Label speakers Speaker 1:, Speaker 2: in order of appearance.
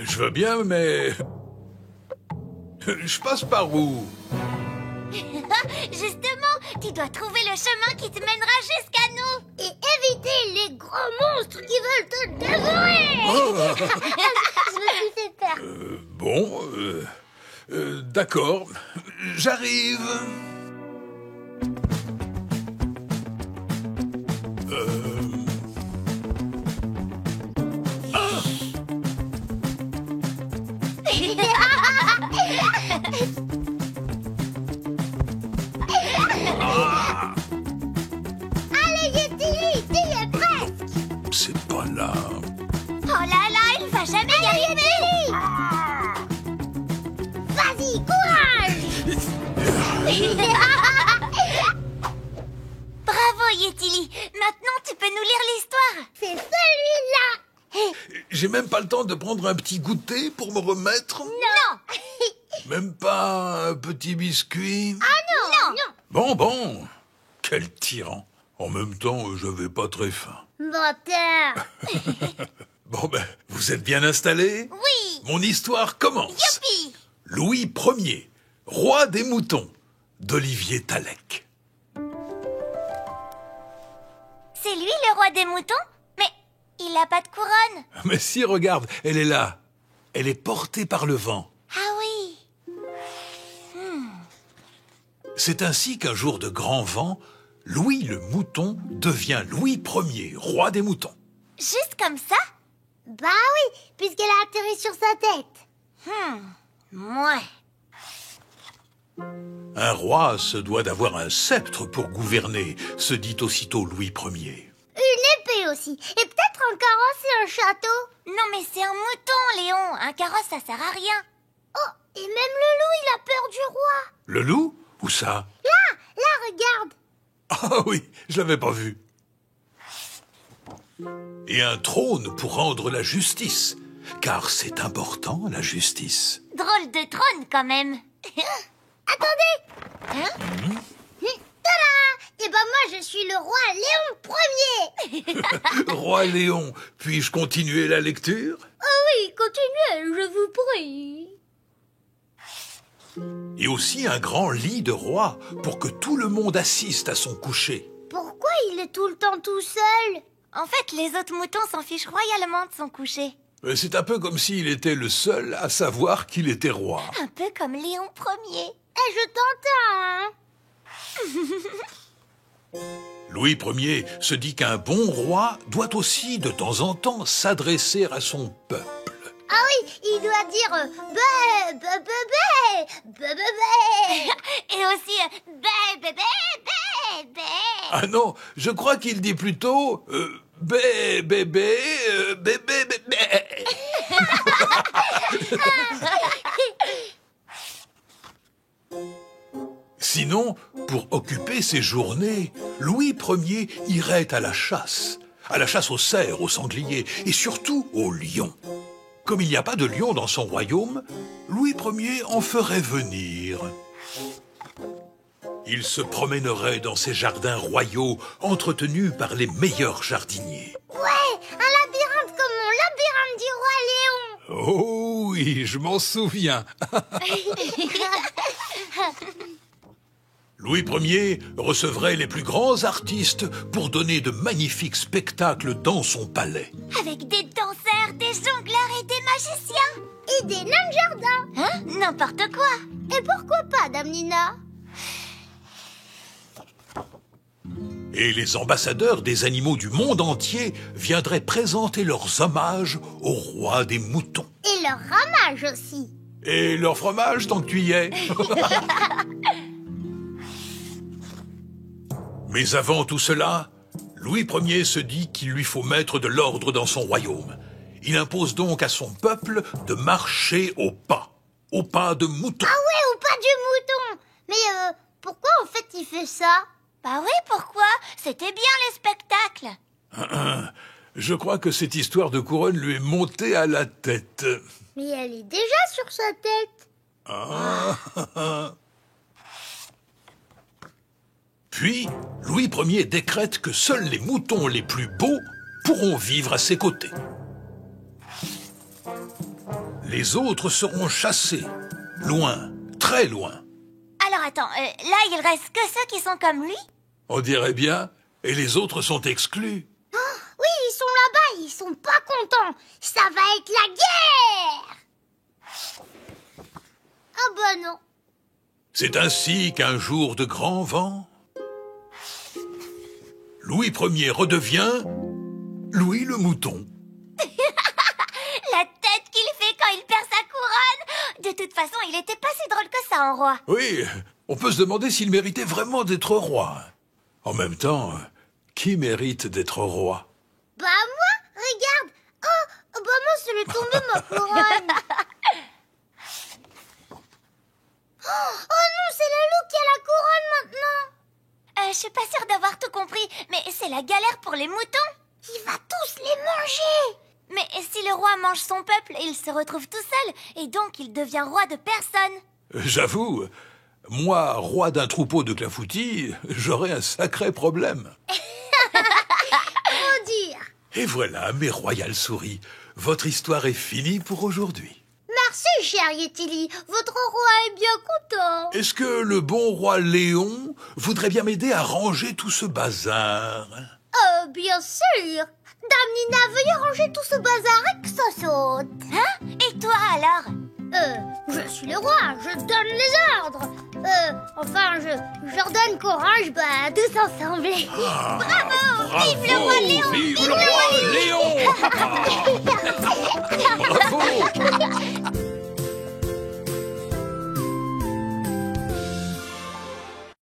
Speaker 1: Je veux bien, mais... Je passe par où?
Speaker 2: Justement, tu dois trouver le chemin qui te mènera jusqu'à nous. Et éviter les gros monstres qui veulent te dévorer. Je me suis fait peur.
Speaker 1: Bon, d'accord. J'arrive.
Speaker 2: Allez, Yeti, t'y es presque.
Speaker 1: C'est pas là.
Speaker 2: Oh là là, il va jamais y arriver. Vas-y, courage. Bravo, Yetili. Maintenant, tu peux nous lire l'histoire. C'est celui-là.
Speaker 1: J'ai même pas le temps de prendre un petit goûter pour me remettre.
Speaker 2: Non.
Speaker 1: Même pas un petit biscuit.
Speaker 2: Ah non.
Speaker 1: Bon. Quel tyran. En même temps, j'avais pas très faim.
Speaker 2: Menteur.
Speaker 1: Bon ben, vous êtes bien installés?
Speaker 2: Oui.
Speaker 1: Mon histoire commence.
Speaker 2: Youpi.
Speaker 1: Louis Ier, roi des moutons, d'Olivier Talek.
Speaker 2: C'est lui le roi des moutons? Mais il a pas de couronne.
Speaker 1: Mais si, regarde, elle est là. Elle est portée par le vent.
Speaker 2: Ah oui.
Speaker 1: C'est ainsi qu'un jour de grand vent, Louis le mouton devient Louis Ier, roi des moutons.
Speaker 2: Juste comme ça? Bah oui, puisqu'elle a atterri sur sa tête. Ouais.
Speaker 1: Un roi se doit d'avoir un sceptre pour gouverner, se dit aussitôt Louis Ier.
Speaker 2: Une épée aussi. Et peut-être un carrosse et un château. Non mais c'est un mouton, Léon. Un carrosse, ça sert à rien. Oh, et même le loup, il a peur du roi.
Speaker 1: Le loup? Où ça?
Speaker 2: Là, regarde.
Speaker 1: Ah oui, je l'avais pas vu. Et un trône pour rendre la justice, car c'est important, la justice.
Speaker 2: Drôle de trône, quand même. Attendez. Tada! Eh ben moi, je suis le roi Léon Ier.
Speaker 1: Roi Léon, puis-je continuer la lecture?
Speaker 2: Oh oui, continuez, je vous prie.
Speaker 1: Et aussi un grand lit de roi, pour que tout le monde assiste à son coucher.
Speaker 2: Pourquoi il est tout le temps tout seul? En fait, les autres moutons s'en fichent royalement de son coucher.
Speaker 1: C'est un peu comme s'il était le seul à savoir qu'il était roi.
Speaker 2: Un peu comme Léon Ier. Et je t'entends, hein?
Speaker 1: Louis Ier se dit qu'un bon roi doit aussi, de temps en temps, s'adresser à son peuple.
Speaker 2: Ah oui, il doit dire bé, bé, bé, bé, bé, bé, bé. Et aussi bé, bé, bé, bé, bé.
Speaker 1: Ah non, je crois qu'il dit plutôt bé, bé, bé, bé, bé, bé, bé. Sinon, pour occuper ses journées, Louis Ier irait à la chasse aux cerfs, aux sangliers et surtout aux lions. Comme il n'y a pas de lions dans son royaume, Louis Ier en ferait venir. Il se promènerait dans ses jardins royaux, entretenus par les meilleurs jardiniers.
Speaker 2: Ouais, un labyrinthe comme mon labyrinthe du roi Léon.
Speaker 1: Oh oui, je m'en souviens. Louis Ier recevrait les plus grands artistes pour donner de magnifiques spectacles dans son palais.
Speaker 2: Avec des danseurs, des jongleurs et des magiciens. Et des nains de jardin. Hein? N'importe quoi. Et pourquoi pas, Dame Nina?
Speaker 1: Et les ambassadeurs des animaux du monde entier viendraient présenter leurs hommages au roi des moutons.
Speaker 2: Et leur ramage aussi.
Speaker 1: Et leur fromage, tant que tu y es. Mais avant tout cela, Louis Ier se dit qu'il lui faut mettre de l'ordre dans son royaume. Il impose donc à son peuple de marcher au pas de mouton.
Speaker 2: Ah ouais, au pas du mouton. Mais pourquoi en fait il fait ça? Bah oui, pourquoi? C'était bien les spectacles.
Speaker 1: Je crois que cette histoire de couronne lui est montée à la tête.
Speaker 2: Mais elle est déjà sur sa tête.
Speaker 1: Puis, Louis Ier décrète que seuls les moutons les plus beaux pourront vivre à ses côtés. Les autres seront chassés. Loin, très loin.
Speaker 2: Alors attends, là il reste que ceux qui sont comme lui?
Speaker 1: On dirait bien. Et les autres sont exclus.
Speaker 2: Oui, ils sont là-bas, ils sont pas contents. Ça va être la guerre. Ah bah non.
Speaker 1: C'est ainsi qu'un jour de grand vent, Louis Ier redevient Louis le Mouton.
Speaker 2: La tête qu'il fait quand il perd sa couronne. De toute façon, il était pas si drôle que ça en roi.
Speaker 1: Oui, on peut se demander s'il méritait vraiment d'être roi. En même temps, qui mérite d'être roi?
Speaker 2: Bah moi, regarde. Oh, bah moi, c'est le tombé ma couronne. Oh non, c'est la loup qui a la couronne maintenant. Je suis pas sûre d'avoir tout compris, mais c'est la galère pour les moutons. Il va tous les manger. Mais si le roi mange son peuple, il se retrouve tout seul, et donc il devient roi de personne.
Speaker 1: J'avoue, moi, roi d'un troupeau de clafoutis, j'aurais un sacré problème.
Speaker 2: Faut dire.
Speaker 1: Et voilà, mes royales souris, votre histoire est finie pour aujourd'hui.
Speaker 2: Merci, cher Yetili. Votre roi est bien content.
Speaker 1: Est-ce que le bon roi Léon voudrait bien m'aider à ranger tout ce bazar?
Speaker 2: Bien sûr. Dame Nina, veuillez ranger tout ce bazar et que ça saute. Hein? Et toi alors? Je suis le roi, je donne les ordres. J'ordonne qu'on range, tous ensemble. Bravo! Vive le roi Léon!
Speaker 1: Vive le roi Léon! Bravo!